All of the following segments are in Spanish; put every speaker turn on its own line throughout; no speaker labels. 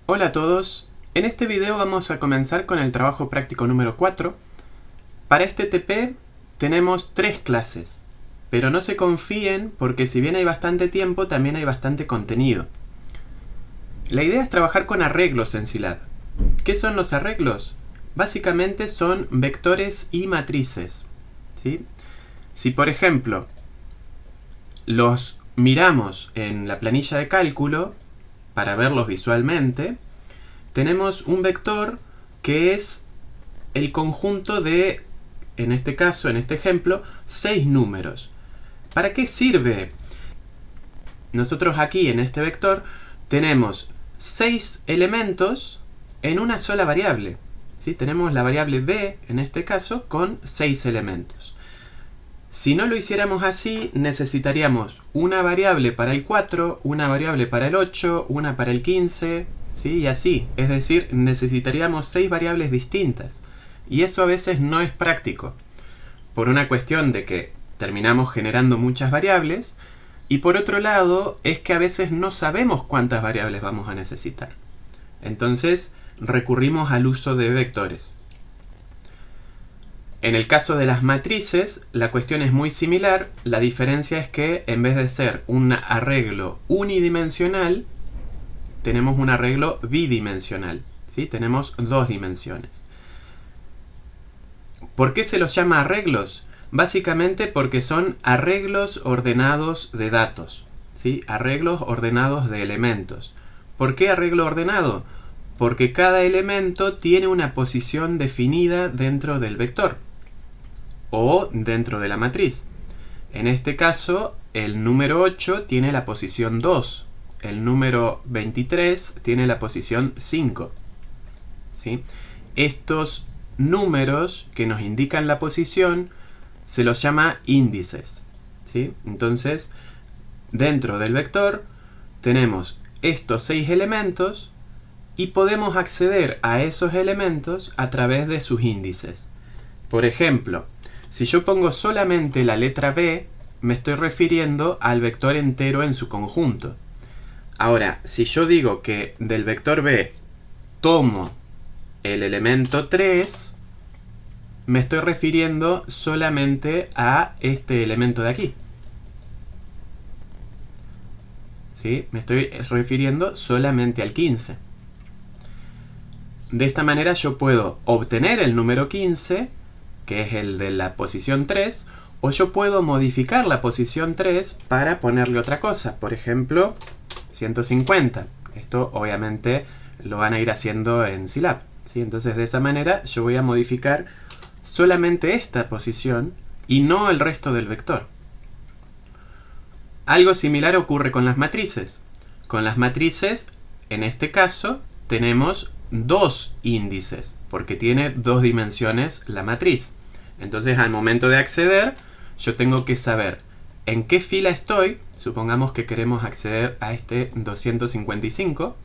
Hola a todos, en este video vamos a comenzar con el trabajo práctico número 4. Para este TP tenemos 3 clases, pero no se confíen porque si bien hay bastante tiempo, también hay bastante contenido. La idea es trabajar con arreglos en Scilab. ¿Qué son los arreglos? Básicamente son vectores y matrices, ¿sí? Si por ejemplo los miramos en la planilla de cálculo para verlos visualmente, tenemos un vector que es el conjunto de, en este caso, en este ejemplo, 6 números. ¿Para qué sirve? Nosotros aquí en este vector tenemos 6 elementos en una sola variable, ¿sí? Tenemos la variable b, en este caso, con 6 elementos. Si no lo hiciéramos así, necesitaríamos una variable para el 4, una variable para el 8, una para el 15, ¿sí? Y así. Es decir, necesitaríamos 6 variables distintas. Y eso a veces no es práctico. Por una cuestión de que terminamos generando muchas variables. Y por otro lado, es que a veces no sabemos cuántas variables vamos a necesitar. Entonces, recurrimos al uso de vectores. En el caso de las matrices, la cuestión es muy similar. La diferencia es que en vez de ser un arreglo unidimensional, tenemos un arreglo bidimensional, ¿sí? Tenemos 2 dimensiones. ¿Por qué se los llama arreglos? Básicamente porque son arreglos ordenados de datos, ¿sí? Arreglos ordenados de elementos. ¿Por qué arreglo ordenado? Porque cada elemento tiene una posición definida dentro del vector o dentro de la matriz. En este caso, el número 8 tiene la posición 2. El número 23 tiene la posición 5. ¿Sí? Estos números que nos indican la posición se los llama índices, ¿sí? Entonces, dentro del vector tenemos estos 6 elementos y podemos acceder a esos elementos a través de sus índices. Por ejemplo, si yo pongo solamente la letra b, me estoy refiriendo al vector entero en su conjunto. Ahora, si yo digo que del vector b tomo el elemento 3, me estoy refiriendo solamente a este elemento de aquí. ¿Sí? Me estoy refiriendo solamente al 15. De esta manera yo puedo obtener el número 15, que es el de la posición 3, o yo puedo modificar la posición 3 para ponerle otra cosa. Por ejemplo, 150. Esto obviamente lo van a ir haciendo en Scilab, ¿sí? Entonces de esa manera yo voy a modificar solamente esta posición y no el resto del vector. Algo similar ocurre con las matrices. Con las matrices, en este caso, tenemos 2 índices, porque tiene 2 dimensiones la matriz. Entonces, al momento de acceder, yo tengo que saber en qué fila estoy. Supongamos que queremos acceder a este 255,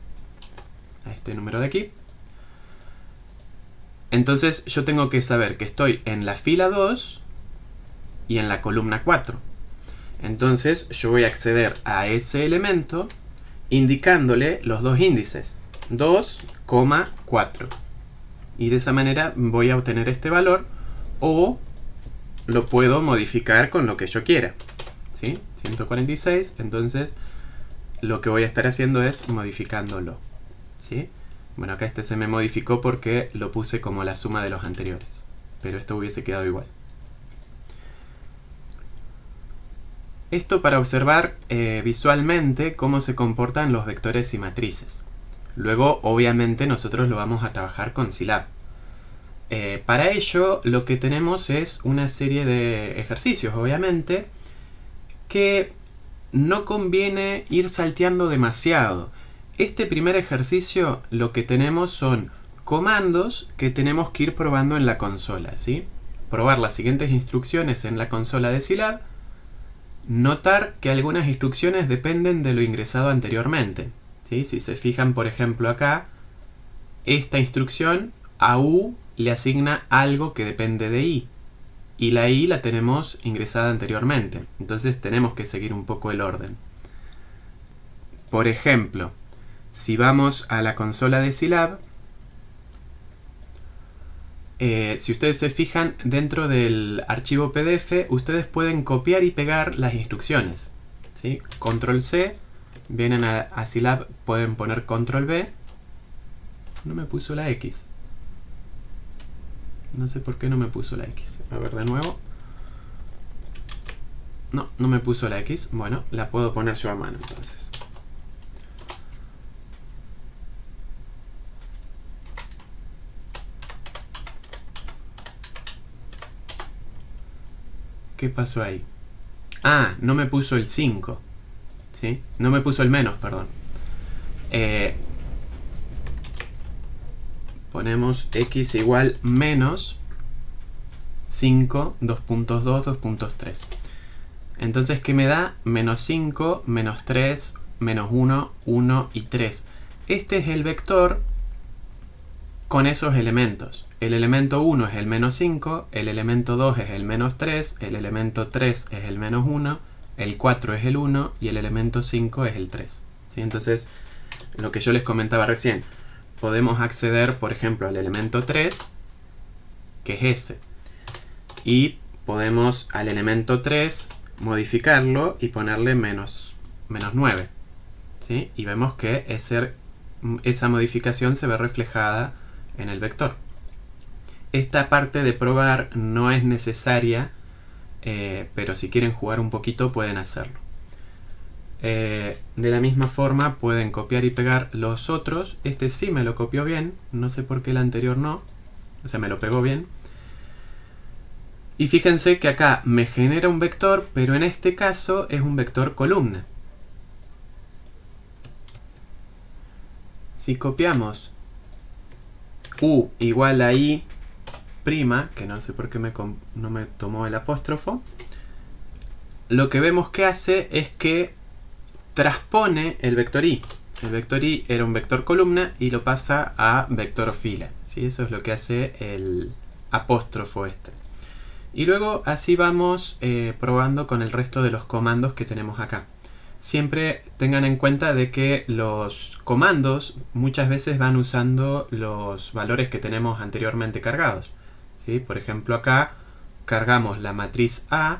a este número de aquí. Entonces, yo tengo que saber que estoy en la fila 2 y en la columna 4. Entonces, yo voy a acceder a ese elemento indicándole los 2 índices, 2,4. Y de esa manera voy a obtener este valor, o lo puedo modificar con lo que yo quiera, ¿sí? 146, entonces lo que voy a estar haciendo es modificándolo, ¿sí? Bueno, acá este se me modificó porque lo puse como la suma de los anteriores, pero esto hubiese quedado igual. Esto para observar visualmente cómo se comportan los vectores y matrices. Luego, obviamente, nosotros lo vamos a trabajar con Scilab. Para ello, lo que tenemos es una serie de ejercicios, obviamente, que no conviene ir salteando demasiado. Este primer ejercicio, lo que tenemos son comandos que tenemos que ir probando en la consola, ¿sí? Probar las siguientes instrucciones en la consola de Scilab. Notar que algunas instrucciones dependen de lo ingresado anteriormente, ¿sí? Si se fijan, por ejemplo, acá, esta instrucción a U le asigna algo que depende de I, y la I la tenemos ingresada anteriormente. Entonces tenemos que seguir un poco el orden. Por ejemplo, Si vamos a la consola de Scilab, si ustedes se fijan, dentro del archivo PDF, ustedes pueden copiar y pegar las instrucciones, ¿sí? Control C, vienen a Scilab, pueden poner Control V. No me puso la X. No sé por qué no me puso la X. A ver de nuevo. No, no me puso la X. Bueno, la puedo poner yo a mano entonces. ¿Qué pasó ahí? Ah, no me puso el 5. ¿Sí? No me puso el menos, perdón. Ponemos x igual menos 5, 2.2, 2.3. Entonces, ¿qué me da? Menos 5, menos 3, menos 1, 1 y 3. Este es el vector con esos elementos. El elemento 1 es el menos 5, el elemento 2 es el menos 3, el elemento 3 es el menos 1, el 4 es el 1 y el elemento 5 es el 3. ¿Sí? Entonces, lo que yo les comentaba recién, podemos acceder, por ejemplo, al elemento 3, que es ese. Y podemos al elemento 3 modificarlo y ponerle menos 9. ¿Sí? Y vemos que esa modificación se ve reflejada en el vector. Esta parte de probar no es necesaria, pero si quieren jugar un poquito pueden hacerlo. De la misma forma pueden copiar y pegar los otros. Este sí me lo copió bien, no sé por qué el anterior no. O sea, me lo pegó bien. Y fíjense que acá me genera un vector, pero en este caso es un vector columna. Si copiamos U igual a I prima, que no sé por qué no me tomó el apóstrofo, lo que vemos que hace es que transpone el vector I. El vector I era un vector columna y lo pasa a vector fila. ¿Sí? Eso es lo que hace el apóstrofo este. Y luego así vamos probando con el resto de los comandos que tenemos acá. Siempre tengan en cuenta de que los comandos muchas veces van usando los valores que tenemos anteriormente cargados. ¿Sí? Por ejemplo, acá cargamos la matriz A,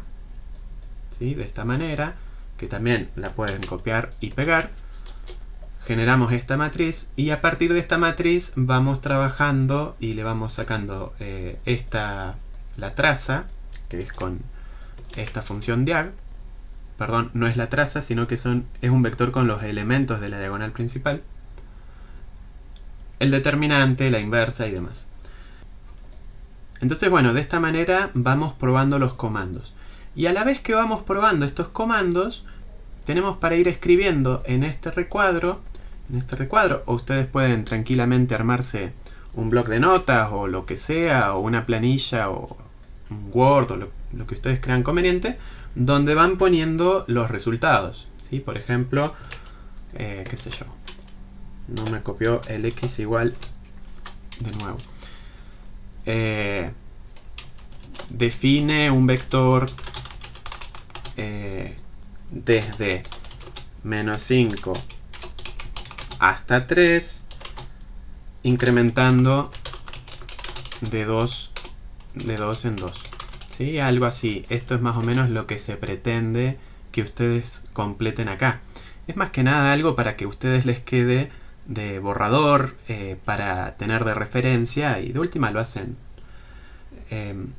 ¿sí? De esta manera, que también la pueden copiar y pegar. Generamos esta matriz y a partir de esta matriz vamos trabajando y le vamos sacando la traza, que es con esta función diag. Perdón, no es la traza, sino que es un vector con los elementos de la diagonal principal. El determinante, la inversa y demás. Entonces, bueno, de esta manera vamos probando los comandos. Y a la vez que vamos probando estos comandos, tenemos para ir escribiendo en este recuadro, o ustedes pueden tranquilamente armarse un bloc de notas o lo que sea, o una planilla o un Word o lo que ustedes crean conveniente, donde van poniendo los resultados. ¿Sí? Por ejemplo, qué sé yo, no me copió el x igual de nuevo. Define un vector desde menos 5 hasta 3, incrementando de 2 en 2. ¿Sí? Algo así. Esto es más o menos lo que se pretende que ustedes completen acá. Es más que nada algo para que a ustedes les quede de borrador, para tener de referencia, y de última lo hacen.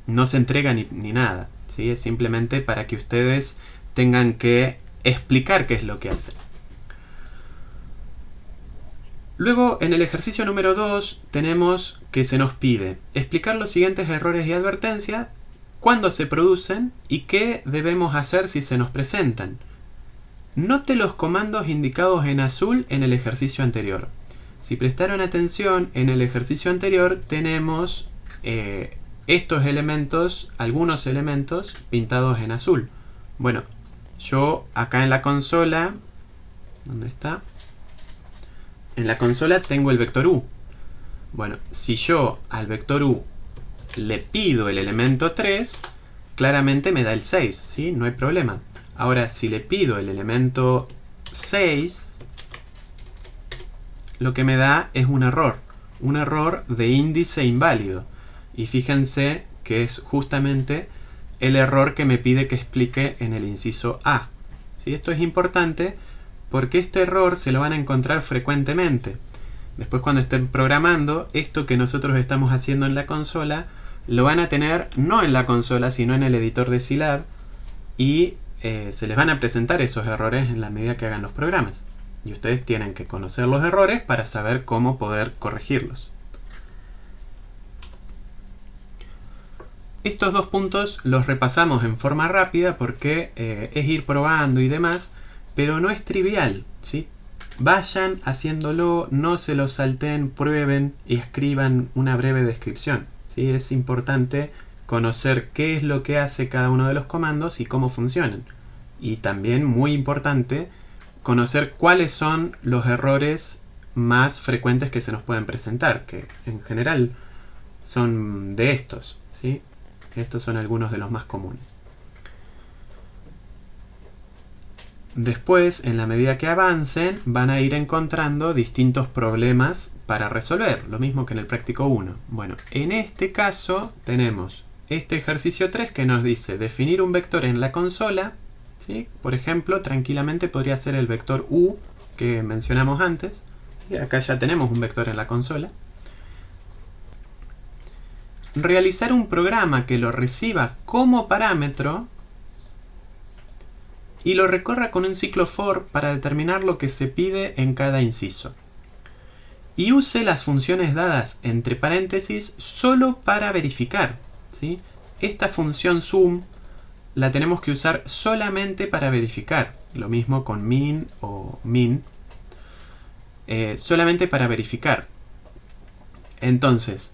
No se entrega ni nada. ¿Sí? Es simplemente para que ustedes tengan que explicar qué es lo que hacen. Luego, en el ejercicio número 2, tenemos que se nos pide explicar los siguientes errores y advertencias, cuándo se producen y qué debemos hacer si se nos presentan. Note los comandos indicados en azul en el ejercicio anterior. Si prestaron atención, en el ejercicio anterior tenemos estos elementos, algunos elementos pintados en azul. Bueno, yo acá en la consola, ¿dónde está? En la consola tengo el vector U. Bueno, si yo al vector U le pido el elemento 3, claramente me da el 6, ¿sí? No hay problema. Ahora, si le pido el elemento 6, lo que me da es un error de índice inválido. Y fíjense que es justamente el error que me pide que explique en el inciso A. ¿Sí? Esto es importante porque este error se lo van a encontrar frecuentemente. Después, cuando estén programando, esto que nosotros estamos haciendo en la consola, lo van a tener no en la consola, sino en el editor de Scilab, y se les van a presentar esos errores en la medida que hagan los programas. Y ustedes tienen que conocer los errores para saber cómo poder corregirlos. Estos dos puntos los repasamos en forma rápida porque es ir probando y demás, pero no es trivial, ¿sí? Vayan haciéndolo, no se lo salten, prueben y escriban una breve descripción, ¿sí? Es importante conocer qué es lo que hace cada uno de los comandos y cómo funcionan. Y también, muy importante, conocer cuáles son los errores más frecuentes que se nos pueden presentar, que en general son de estos, ¿sí? Estos son algunos de los más comunes. Después, en la medida que avancen, van a ir encontrando distintos problemas para resolver, lo mismo que en el práctico 1. Bueno, en este caso tenemos este ejercicio 3 que nos dice definir un vector en la consola, ¿sí? Por ejemplo, tranquilamente podría ser el vector u que mencionamos antes, ¿sí? Acá ya tenemos un vector en la consola. Realizar un programa que lo reciba como parámetro y lo recorra con un ciclo for para determinar lo que se pide en cada inciso. Y use las funciones dadas entre paréntesis solo para verificar, ¿sí? Esta función sum la tenemos que usar solamente para verificar. Lo mismo con min o min. Solamente para verificar. Entonces,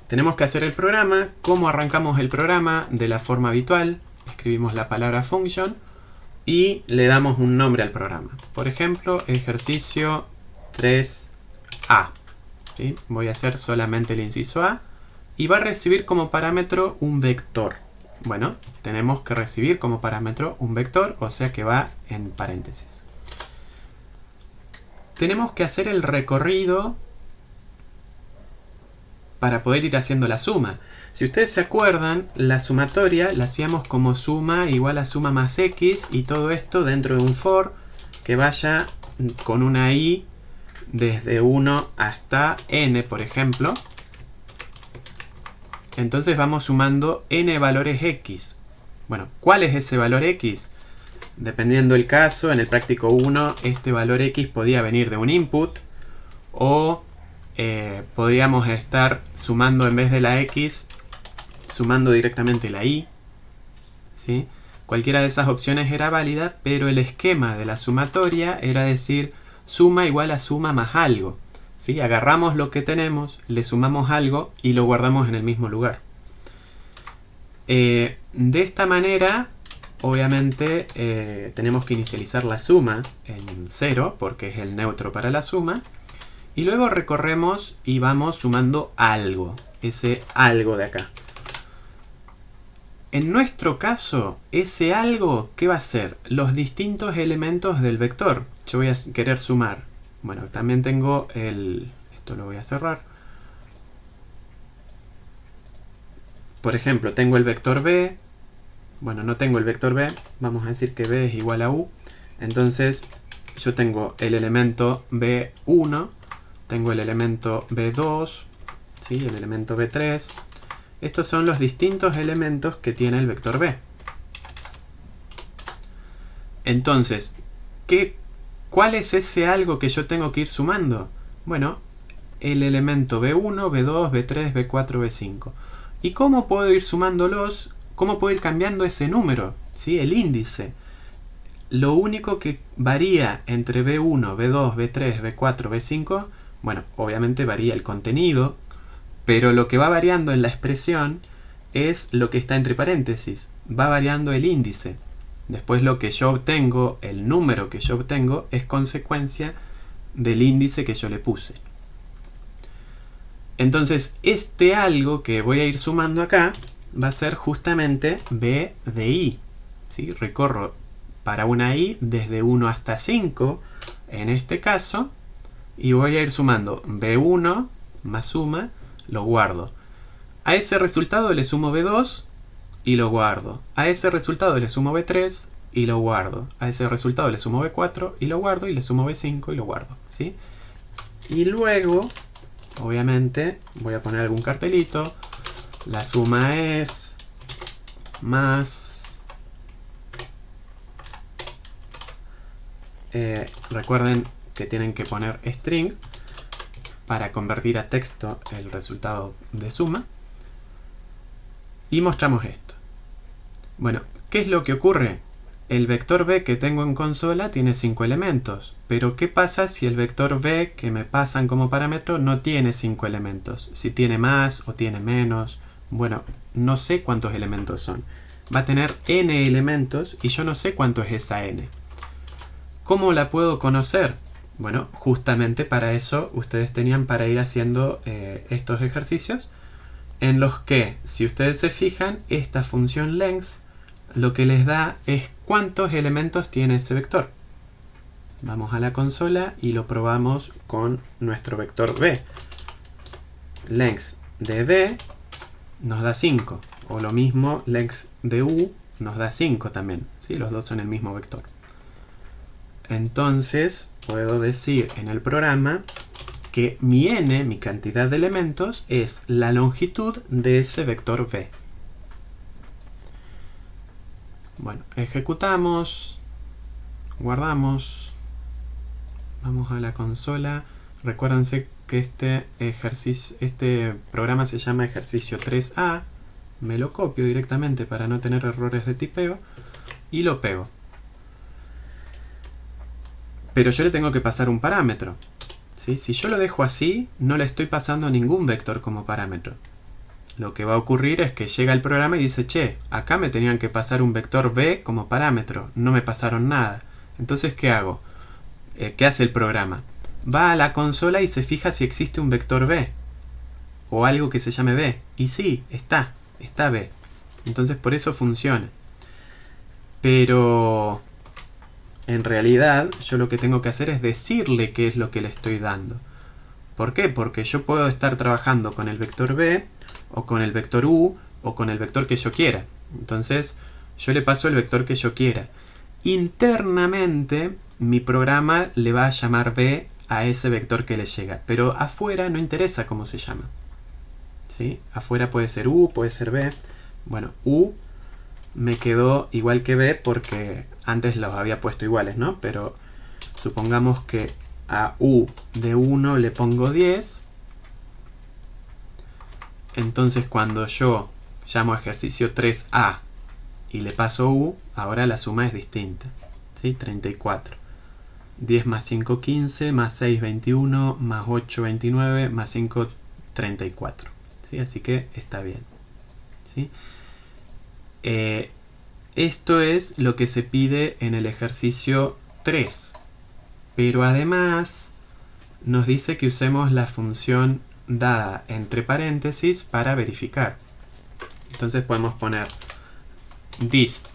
tenemos que hacer el programa. ¿Cómo arrancamos el programa? De la forma habitual. Escribimos la palabra function y le damos un nombre al programa. Por ejemplo, ejercicio 3A. ¿Sí? Voy a hacer solamente el inciso A y va a recibir como parámetro un vector. Bueno, tenemos que recibir como parámetro un vector, o sea que va en paréntesis. Tenemos que hacer el recorrido para poder ir haciendo la suma. Si ustedes se acuerdan, la sumatoria la hacíamos como suma igual a suma más x, y todo esto dentro de un for que vaya con una i desde 1 hasta n, por ejemplo. Entonces vamos sumando n valores x. Bueno, ¿cuál es ese valor x? Dependiendo del caso, en el práctico 1 este valor x podía venir de un input, o podríamos estar sumando en vez de la x, sumando directamente la y, ¿sí? Cualquiera de esas opciones era válida, pero el esquema de la sumatoria era decir suma igual a suma más algo, ¿sí? Agarramos lo que tenemos, le sumamos algo y lo guardamos en el mismo lugar. De esta manera, obviamente, tenemos que inicializar la suma en 0, porque es el neutro para la suma. Y luego recorremos y vamos sumando algo, ese algo de acá. En nuestro caso, ese algo, ¿qué va a ser? Los distintos elementos del vector. Yo voy a querer sumar. Bueno, también tengo esto lo voy a cerrar. Por ejemplo, tengo el vector b. Bueno, no tengo el vector b. Vamos a decir que b es igual a u. Entonces, yo tengo el elemento b1. Tengo el elemento b2, ¿sí? El elemento b3. Estos son los distintos elementos que tiene el vector b. Entonces, ¿cuál es ese algo que yo tengo que ir sumando? Bueno, el elemento b1, b2, b3, b4, b5. ¿Y cómo puedo ir sumándolos? ¿Cómo puedo ir cambiando ese número? ¿Sí? El índice. Lo único que varía entre b1, b2, b3, b4, b5... Bueno, obviamente varía el contenido, pero lo que va variando en la expresión es lo que está entre paréntesis. Va variando el índice. Después lo que yo obtengo, el número que yo obtengo, es consecuencia del índice que yo le puse. Entonces, este algo que voy a ir sumando acá va a ser justamente b de i. ¿Sí? Recorro para una i desde 1 hasta 5, en este caso, y voy a ir sumando B1 más suma, lo guardo. A ese resultado le sumo B2 y lo guardo. A ese resultado le sumo B3 y lo guardo. A ese resultado le sumo B4 y lo guardo, y le sumo B5 y lo guardo, ¿sí? Y luego, obviamente, voy a poner algún cartelito. La suma es más... recuerden que tienen que poner string para convertir a texto el resultado de suma. Y mostramos esto. Bueno, ¿qué es lo que ocurre? El vector b que tengo en consola tiene 5 elementos. Pero ¿qué pasa si el vector b que me pasan como parámetro no tiene 5 elementos? Si tiene más o tiene menos. Bueno, no sé cuántos elementos son. Va a tener n elementos y yo no sé cuánto es esa n. ¿Cómo la puedo conocer? Bueno, justamente para eso ustedes tenían para ir haciendo estos ejercicios, en los que, si ustedes se fijan, esta función length lo que les da es cuántos elementos tiene ese vector. Vamos a la consola y lo probamos con nuestro vector b. Length de b nos da 5, o lo mismo length de u nos da 5 también, ¿sí? Los dos son el mismo vector. Entonces puedo decir en el programa que mi n, mi cantidad de elementos, es la longitud de ese vector b. Bueno, ejecutamos, guardamos, vamos a la consola. Recuérdense que este programa se llama ejercicio 3A. Me lo copio directamente para no tener errores de tipeo y lo pego. Pero yo le tengo que pasar un parámetro, ¿sí? Si yo lo dejo así, no le estoy pasando ningún vector como parámetro. Lo que va a ocurrir es que llega el programa y dice, che, acá me tenían que pasar un vector b como parámetro, no me pasaron nada. Entonces, ¿qué hago? ¿Qué hace el programa? Va a la consola y se fija si existe un vector b, o algo que se llame b. Y sí, está b. Entonces por eso funciona. Pero en realidad yo lo que tengo que hacer es decirle qué es lo que le estoy dando. ¿Por qué? Porque yo puedo estar trabajando con el vector b, o con el vector u, o con el vector que yo quiera. Entonces yo le paso el vector que yo quiera. Internamente mi programa le va a llamar b a ese vector que le llega, pero afuera no interesa cómo se llama, ¿sí? Afuera puede ser u, puede ser b. Bueno, u me quedó igual que b porque antes los había puesto iguales, ¿no? Pero supongamos que a u de 1 le pongo 10. Entonces cuando yo llamo ejercicio 3A y le paso u, ahora la suma es distinta, ¿sí? 34. 10 más 5, 15, más 6, 21, más 8, 29, más 5, 34. ¿Sí? Así que está bien, ¿sí? Esto es lo que se pide en el ejercicio 3. Pero además nos dice que usemos la función dada entre paréntesis para verificar. Entonces podemos poner disp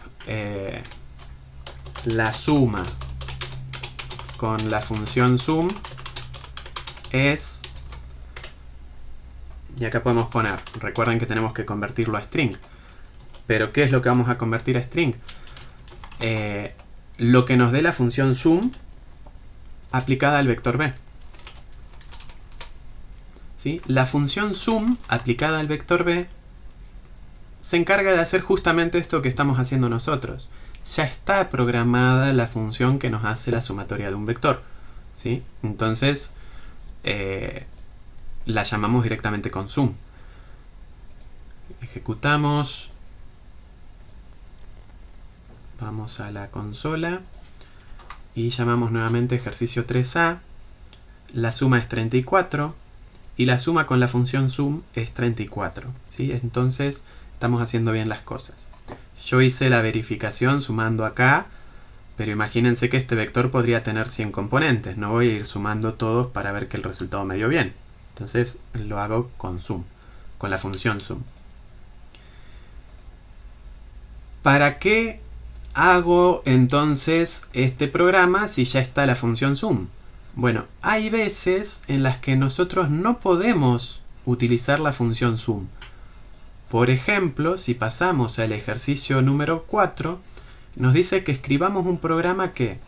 la suma con la función sum es, y acá podemos poner, recuerden que tenemos que convertirlo a string. Pero ¿qué es lo que vamos a convertir a string? Lo que nos dé la función sum aplicada al vector b. ¿Sí? La función sum aplicada al vector b se encarga de hacer justamente esto que estamos haciendo nosotros. Ya está programada la función que nos hace la sumatoria de un vector, ¿sí? Entonces la llamamos directamente con sum. Ejecutamos. Vamos a la consola y llamamos nuevamente ejercicio 3A. La suma es 34 y la suma con la función sum es 34, ¿sí? Entonces estamos haciendo bien las cosas. Yo hice la verificación sumando acá, pero imagínense que este vector podría tener 100 componentes. No voy a ir sumando todos para ver que el resultado me dio bien. Entonces lo hago con sum, con la función sum. ¿Para qué hago entonces este programa si ya está la función sum? Bueno, hay veces en las que nosotros no podemos utilizar la función sum. Por ejemplo, si pasamos al ejercicio número 4, nos dice que escribamos un programa que,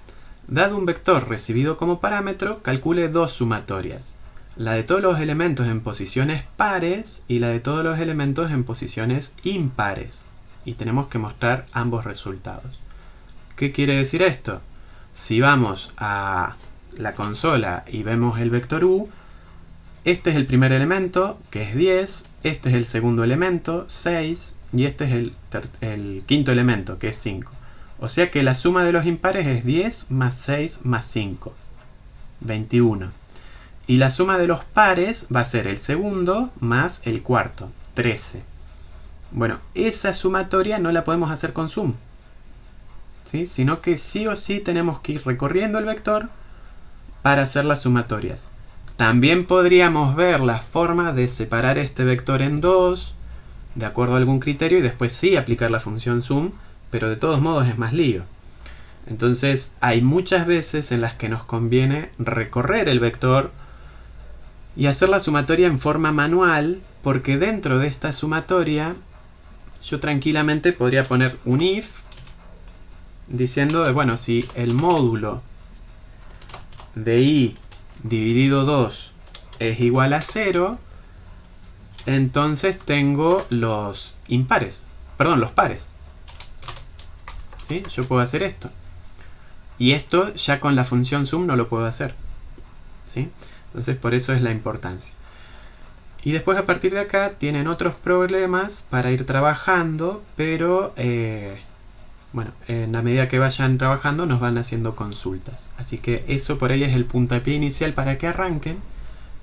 dado un vector recibido como parámetro, calcule dos sumatorias. La de todos los elementos en posiciones pares y la de todos los elementos en posiciones impares. Y tenemos que mostrar ambos resultados. ¿Qué quiere decir esto? Si vamos a la consola y vemos el vector u, este es el primer elemento, que es 10, este es el segundo elemento, 6, y este es el quinto elemento, que es 5. O sea que la suma de los impares es 10 más 6 más 5, 21. Y la suma de los pares va a ser el segundo más el cuarto, 13. Bueno, esa sumatoria no la podemos hacer con sum, ¿sí? Sino que sí o sí tenemos que ir recorriendo el vector para hacer las sumatorias. También podríamos ver la forma de separar este vector en dos, de acuerdo a algún criterio, y después sí aplicar la función sum, pero de todos modos es más lío. Entonces hay muchas veces en las que nos conviene recorrer el vector y hacer la sumatoria en forma manual, porque dentro de esta sumatoria yo tranquilamente podría poner un if diciendo, bueno, si el módulo de i dividido 2 es igual a 0, entonces tengo los impares, perdón, los pares. ¿Sí? Yo puedo hacer esto. Y esto ya con la función sum no lo puedo hacer. ¿Sí? Entonces por eso es la importancia. Y después a partir de acá tienen otros problemas para ir trabajando, pero bueno, en la medida que vayan trabajando nos van haciendo consultas. Así que eso por ahí es el puntapié inicial para que arranquen.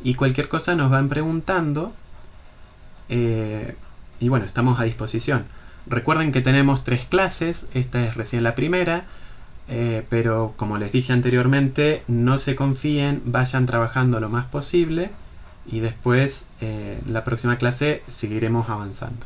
Y cualquier cosa nos van preguntando. Y bueno, estamos a disposición. Recuerden que tenemos 3 clases. Esta es recién la primera. Pero como les dije anteriormente, no se confíen, vayan trabajando lo más posible. Y después, la próxima clase, seguiremos avanzando.